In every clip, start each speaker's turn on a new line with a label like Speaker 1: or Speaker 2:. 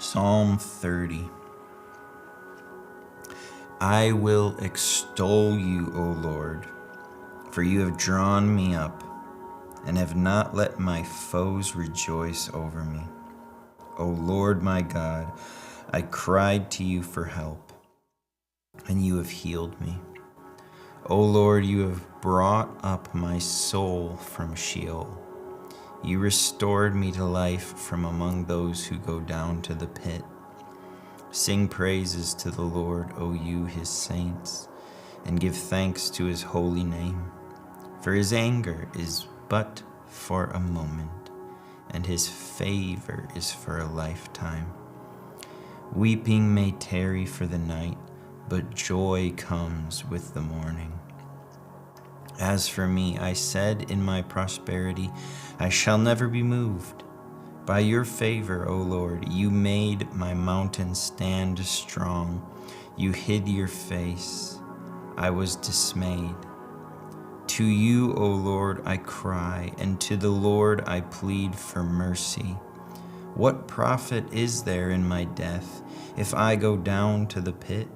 Speaker 1: Psalm 30. I will extol you, O Lord, for you have drawn me up and have not let my foes rejoice over me. O Lord my God, I cried to you for help, and you have healed me. O Lord, you have brought up my soul from Sheol. You restored me to life from among those who go down to the pit. Sing praises to the Lord, O you his saints, and give thanks to his holy name. For his anger is but for a moment, and his favor is for a lifetime. Weeping may tarry for the night, but joy comes with the morning. As for me, I said in my prosperity, I shall never be moved. By your favor, O Lord, you made my mountain stand strong. You hid your face. I was dismayed. To you, O Lord, I cry, and to the Lord I plead for mercy. What profit is there in my death if I go down to the pit?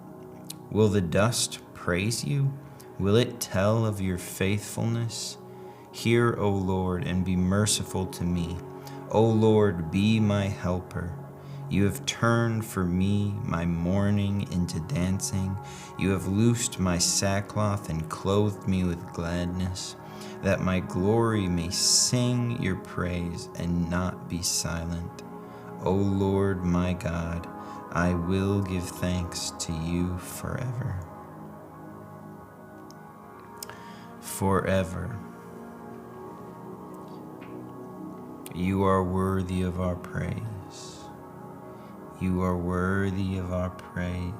Speaker 1: Will the dust praise you? Will it tell of your faithfulness? Hear, O Lord, and be merciful to me. O Lord, be my helper. You have turned for me my mourning into dancing. You have loosed my sackcloth and clothed me with gladness, that my glory may sing your praise and not be silent. O Lord my God, I will give thanks to you forever. Forever. You are worthy of our praise. You are worthy of our praise.